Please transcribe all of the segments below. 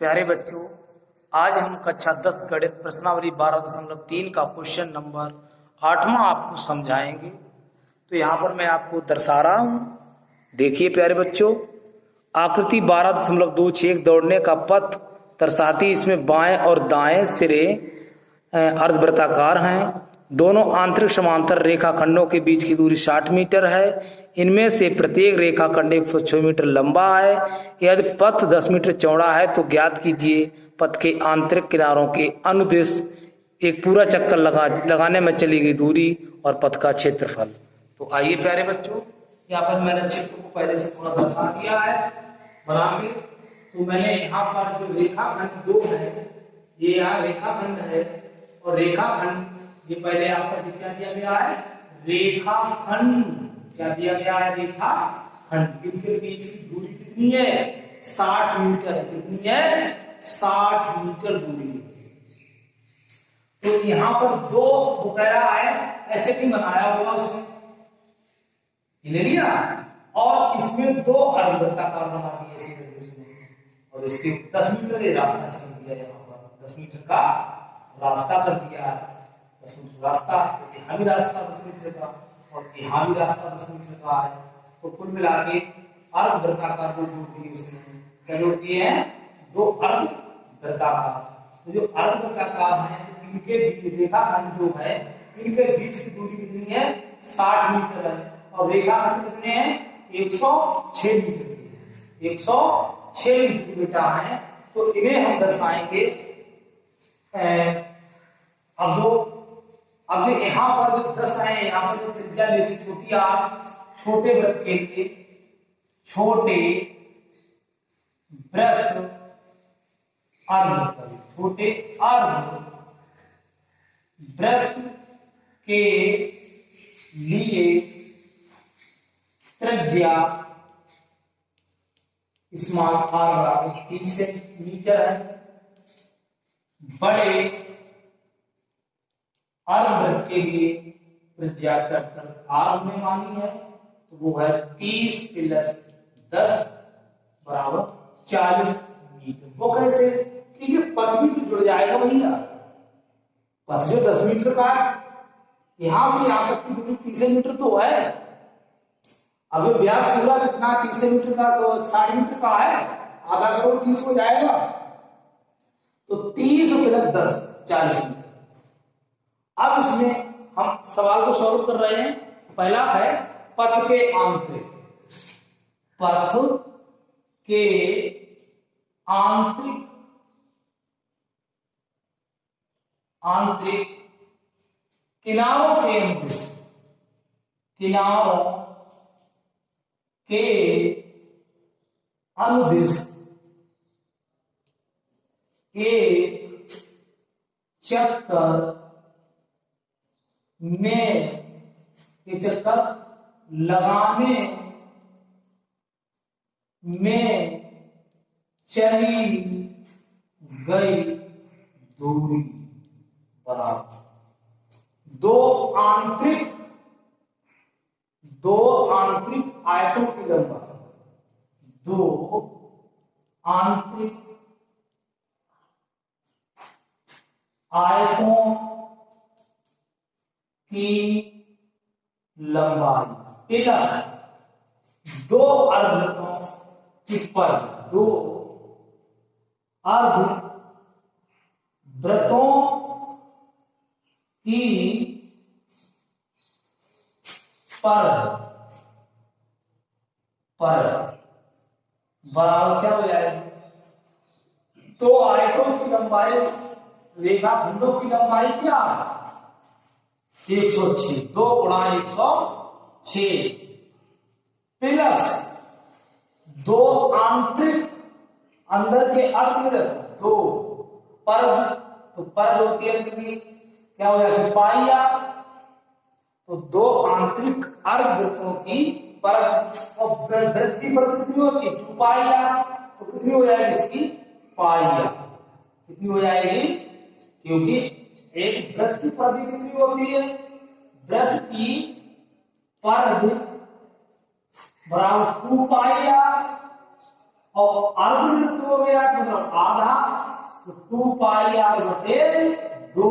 प्यारे बच्चों, आज हम कक्षा 10 गणित प्रश्नावली 12.3 का क्वेश्चन नंबर 8वां आपको समझाएंगे। तो यहाँ पर मैं आपको दर्शा रहा हूँ। देखिए प्यारे बच्चों, आकृति 12.21 दौड़ने का पथ दर्शाती। इसमें बाएं और दाएं सिरे अर्धवृत्ताकार हैं। दोनों आंतरिक समांतर रेखाखंडों के बीच की दूरी 60 मीटर है। इनमें से प्रत्येक रेखाखंड 106 मीटर लंबा है। यदि पथ 10 मीटर चौड़ा है तो ज्ञात कीजिए पथ के आंतरिक किनारों के अनुदिश एक पूरा चक्कर लगाने में चली गई दूरी और पथ का क्षेत्रफल। तो आइए प्यारे बच्चों, यहाँ पर मैंने चित्र को पहले से थोड़ा दर्शा दिया है बना के। तो मैंने यहाँ पर जो रेखाखंड 2 है, ये यहाँ रेखाखंड है और रेखाखंड ये पहले आपका क्या दिया गया है, रेखाखंड क्या दिया गया है, रेखाखंड। इनके बीच की दूरी कितनी है, 60 मीटर है। कितनी है, 60 मीटर दूरी है। तो यहाँ पर 2 वगैरह है, ऐसे भी बनाया हुआ उसने, ले लिया। और इसमें 2 अर्धवृत्ताकार बना दिए उसने, और इसके 10 मीटर ये रास्ता छोड़ दिया। यहाँ पर 10 मीटर का रास्ता कर दिया है। 10 मीटर रास्ता, यहाँ भी रास्ता 10 मीटर का और यहाँ भी रास्ता 10 मीटर का है। तो कुल मिला के अर्धवृत्ताकार को जोड़ दिए उसने। क्या जोड़ दिए हैं, 2 अर्धवृत्ताकार। तो जो अर्धवृत्ताकार है, इनके रेखाखंड जो है, इनके बीच की दूरी कितनी है, 60 मीटर है। और रेखाखंड कितने हैं, 106 मीटर की है। 106 मीटर की बेटा है। तो इन्हें हम दर्शाएंगे। अब जो यहाँ पर जो 10 है, यहाँ पर जो त्रिज्या लेगी छोटी r, छोटे वृत्त के लिए, छोटे वृत्त अर्ध, छोटे अर्ध वृत्त के लिए त्रिज्या स्मॉल r 30 सेंटीमीटर है। बड़े अर्धवृत्त के लिए त्रिज्या कैपिटल R में मानी है, तो वो है 30 + 10 = 40 मीटर। वो कैसे कि जो पथ भी तो जुड़ जाएगा भैया। पथ जो 10 मीटर का है, यहां से यहां तक की दूरी 30 मीटर तो है। अब जो व्यास पूरा कितना 30 मीटर का, तो 60 मीटर का है, आधा करो 30 हो जाएगा। तो 30 + 10 40 मीटर। अब इसमें हम सवाल को सॉल्व कर रहे हैं। पहला है पथ के आंतरिक, पथ के आंतरिक किनारों के अनुदिश, किनारों के अनुदिश एक चक्कर में, ये चक्कर लगाने में चली गई दूरी बराबर दो आंतरिक आयतों की लंबाई, 2 आंतरिक आयतों की लंबाई प्लस 2 अर्धवृत्तों की परिधि, 2 अर्धवृत्तों की परिधि बराबर क्या हो जाएगी, 2 आयतों की लंबाई, रेखाखंडों की लंबाई क्या है, 106, 2 × 106 प्लस 2 आंतरिक अंदर के अर्धवृत्त, 2 परद, तो परद होती है कितनी, क्या हो जाएगी, पाइया। तो 2 आंतरिक अर्धवृत्तों की परद, और वृत्त की परद कितनी होती है, 2 पाइया। तो कितनी हो जाएगी इसकी, पाइया। कितनी हो जाएगी, क्योंकि एक वृत्त की परिधि कितनी होती है, वृत्त की परिधि बराबर 2 पाई r, और अर्धवृत्त हो गया मतलब आधा, तो 2πr बटे 2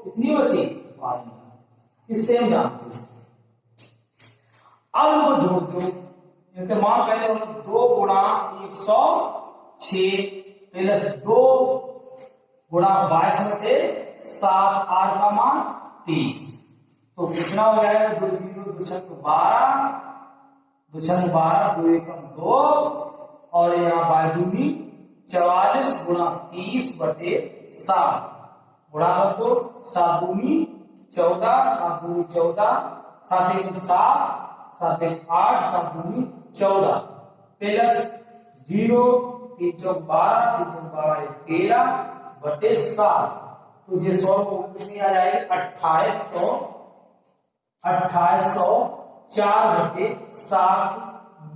कितनी बची पाई। इससे हम जानते हैं। अब इनको जोड़ दो, इनके मान पहले होगा 2 गुणा 106 प्लस 2 गुणा 22 बटे 7, r का मान 30। तो कितना हो जाएगा 2 0 2 छक 12, 2 छक 12, 2 एकम 2 और यहाँ बाजू में 44 गुणा 30 बटे 7 गुणा कर दो, 7 दूनी 14, 7 दूनी 14, 7 एक 7, 7 एक 8, 7 दूनी 14 प्लस 0 3 चौक 12, 3 चौक 12 13 बटे 7। तो ये 100 को कितनी आ जाएगी 2804 बटे 7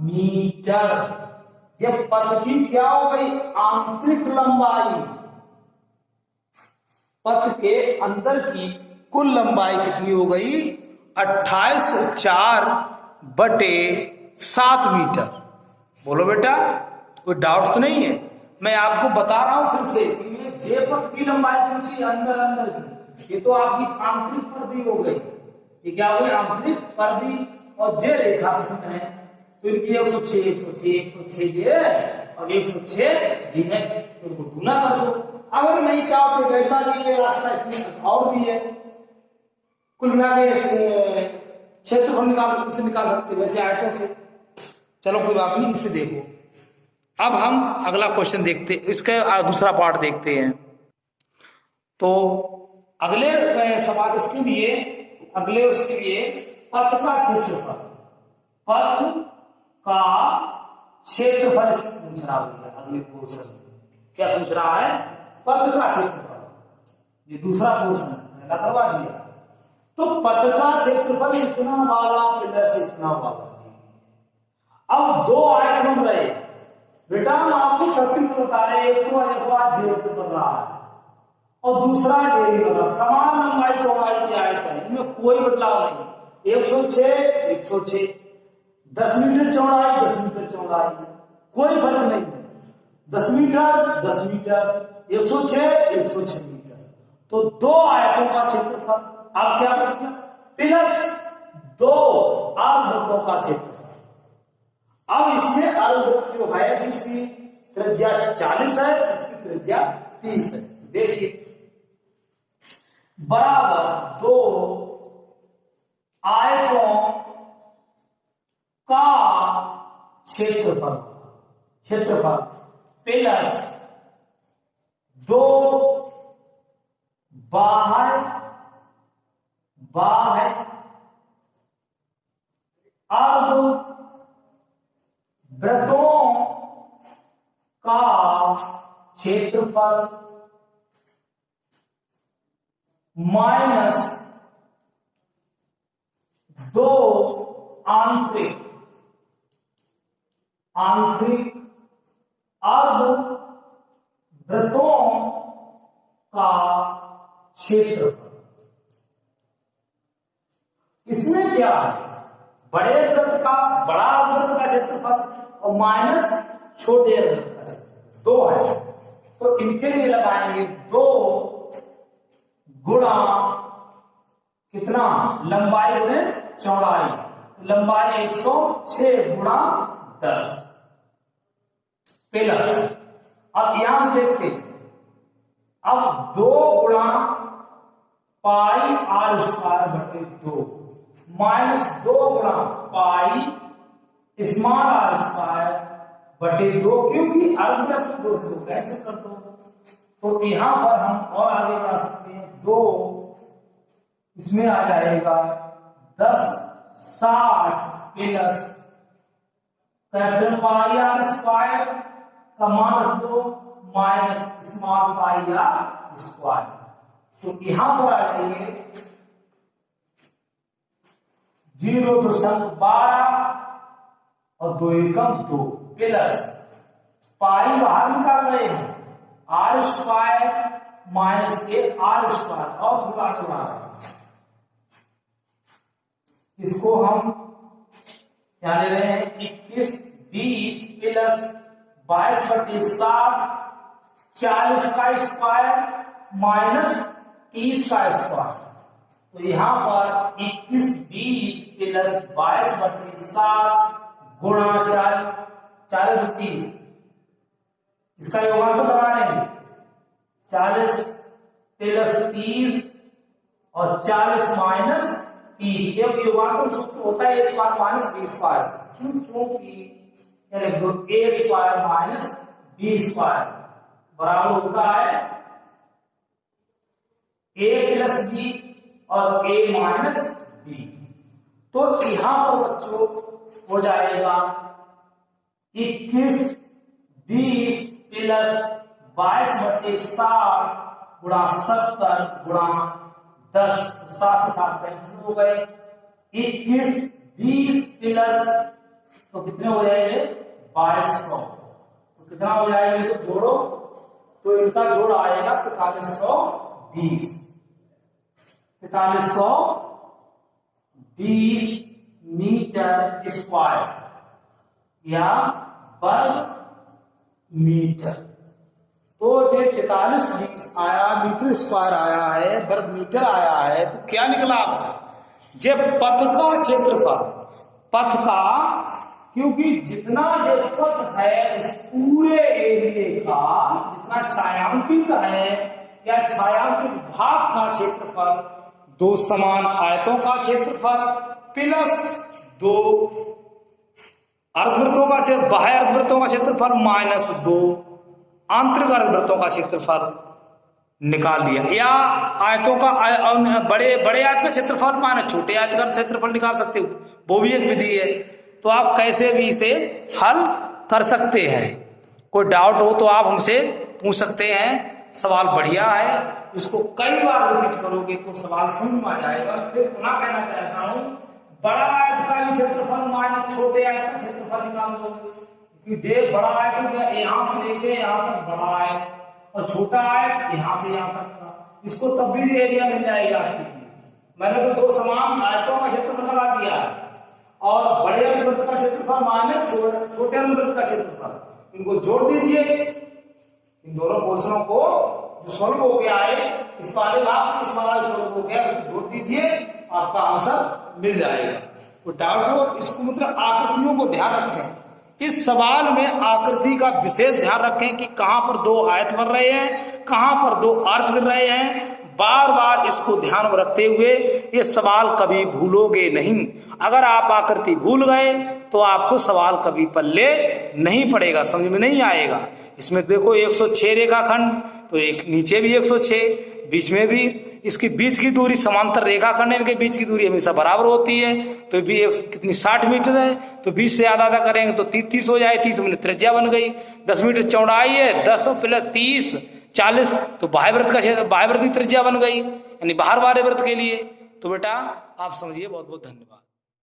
मीटर। ये पथ की क्या हो गई आंतरिक लंबाई। पथ के अंदर की कुल लंबाई कितनी हो गई 2804 बटे 7 मीटर। बोलो बेटा कोई डाउट तो नहीं है। मैं आपको बता रहा हूं फिर से जे पथ की लंबाई पूछी अंदर अंदर की, ये तो आपकी आंतरिक परिधि हो गई। ये क्या हो गई आंतरिक परिधि और जे रेखाखंड है तो इनकी 106 106 106 ये और 106 ये है, तो इनको गुना कर दो। अगर नहीं चाहो तो कैसा भी है रास्ता इसमें और भी है। कुल मिला के क्षेत्रफल निकाल सकते वैसे आयतों से। चलो कोई बात नहीं, इससे देखो। अब हम अगला क्वेश्चन देखते, इसका दूसरा पार्ट देखते हैं। तो अगले सवाल इसके लिए, अगले उसके लिए पथ का क्षेत्रफल, पथ का क्षेत्रफल इसमें पूछ रहा है। अगले पोर्शन क्या पूछ रहा है पथ का क्षेत्रफल। ये दूसरा पोर्शन पहला करवा दिया। तो पथ का क्षेत्रफल इतना वाला प्लस इतना वाला। अब दो आयत बन रहे बेटा, हम आपको प्रैक्टिकल बता रहे हैं। एक तो देखो आज जेड पे बन रहा है और दूसरा जेड बन रहा। समान लंबाई चौड़ाई की आयत है, इनमें कोई बदलाव नहीं। 106 106, 10 मीटर चौड़ाई 10 मीटर चौड़ाई, कोई फर्क नहीं है। 10 मीटर 10 मीटर, 106 106 मीटर। तो दो आयतों का क्षेत्रफल अब क्या बचेगा प्लस 2 अर्धवृत्तों का क्षेत्रफल। अब इसमें अर्धवृत्त जो है जिसकी त्रिज्या 40 है, इसकी त्रिज्या 30 है। देखिए बराबर 2 आयतों का क्षेत्रफल प्लस 2 बाह्य अर्धवृत्तों का क्षेत्रफल माइनस 2 आंतरिक अर्धवृत्तों का क्षेत्रफल। इसमें क्या है बड़े वृत्त का बड़ा वृत्त का क्षेत्रफल और माइनस छोटे वृत्त का क्षेत्रफल 2 है। तो इनके लिए लगाएंगे 2 गुणा कितना लंबाई गुणे चौड़ाई। तो लंबाई 106 गुणा 10 प्लस, अब यहां से देखते हैं, अब 2 गुणा पाई आर स्क्वायर बटे 2 माइनस 2 गुणा पाई स्मॉल आर स्क्वायर बटे 2, क्योंकि अर्धवृत्त 2 से 2 कैंसिल कर दो। तो यहां पर हम और आगे बढ़ा सकते हैं। 2 इसमें आ जाएगा 10 60 plus capital pi r square का मान रख दो minus small pi r square. तो यहां पर आ जाएंगे 0.12 और 2 एकम 2 प्लस पाई बाहर निकाल रहे हैं r square minus a r square और थोड़ा आगे बढ़ा रहे हैं। इसको हम क्या ले रहे हैं 21 20 प्लस 22 बटे 7 40 का स्क्वायर माइनस 30 का स्क्वायर। तो यहां पर 21 20 प्लस 22/7 गुणा 40 और 30, इसका योगदान तो लगा लेंगे। 40 प्लस 30 और 40 माइनस 30, ये योगदान तो होता है a square minus b square, क्योंकि a square minus b square बराबर होता है a प्लस b और a माइनस b। तो यहां पर बच्चों हो जाएगा 21 20 प्लस 22/7 गुणा 70 गुणा 10, 7 कैंसिल हो गए। 21 20 प्लस तो कितने हो जाएंगे 2200, तो कितना हो जाएगा तो जोड़ो, तो इनका जोड़ आएगा 4520 मीटर स्क्वायर या वर्ग मीटर। तो जो 4320 आया मीटर स्क्वायर आया है, वर्ग मीटर आया है, तो क्या निकला आपका जे पथ का क्षेत्रफल, पथ का, क्योंकि जितना जो पथ है इस पूरे एरिया का, जितना छायांकित है या छायांकित भाग का क्षेत्रफल, दो समान आयतों का क्षेत्रफल प्लस दो अर्धवृत्तों का बाह्य अर्धवृत्तों का क्षेत्रफल माइनस 2 आंतरिक अर्धवृत्तों का क्षेत्रफल निकाल लिया। या आयतों का बड़े आयत का क्षेत्रफल माइनस छोटे आयत का क्षेत्रफल निकाल सकते हो, वो भी एक विधि है। तो आप कैसे भी इसे हल कर सकते हैं। कोई डाउट हो तो आप हमसे पूछ सकते हैं। सवाल बढ़िया है, इसको कई बार रिपीट करोगे तो सवाल समझ में आ जाएगा। फिर पुनः कहना चाहता हूं, बड़ा आयत का भी क्षेत्रफल माइनस छोटे आयत का क्षेत्रफल निकाल दोगे, क्योंकि जे बड़ा आयत हो गया यहां से लेके यहां तक बड़ा आयत, और छोटा आयत यहां से यहां तक का, इसको तब भी एरिया मिल जाएगा। मैंने तो दो समान आयतों का क्षेत्रफल लगा दिया है, और बड़े अर्धवृत्त का क्षेत्रफल माइनस छोटे अर्धवृत्त का क्षेत्रफल, इनको जोड़ दीजिए। इन दोनों पोर्शनों को जो सॉल्व हो गया है, इस वाले भाग इस वाला सॉल्व हो गया, इसको जोड़ दीजिए, आपका आंसर मिल जाएगा। तो डाउट हो इसको मतलब आकृतियों को ध्यान रखें। इस सवाल में आकृति का विशेष ध्यान रखें कि कहां पर दो आयत बन रहे हैं, कहां पर दो अर्ध बन रहे हैं। बार बार इसको ध्यान में रखते हुए ये सवाल कभी भूलोगे नहीं। अगर आप आकृति भूल गए तो आपको सवाल कभी पल्ले नहीं पड़ेगा, समझ में नहीं आएगा। इसमें देखो 106 रेखाखंड, तो एक नीचे भी 106, बीच में भी, इसकी बीच की दूरी समांतर रेखाखंड है, इनके बीच की दूरी हमेशा बराबर होती है। तो भी कितनी 60 मीटर है, तो 20 से आधा करेंगे तो 30 हो जाए, 30 मिनट त्रिज्या बन गई। 10 मीटर चौड़ाई है, 10 प्लस 30 40, तो बाह्य वृत्त की त्रिज्या बन गई, यानी बाहर वाले वृत्त के लिए। तो बेटा आप समझिए। बहुत बहुत धन्यवाद।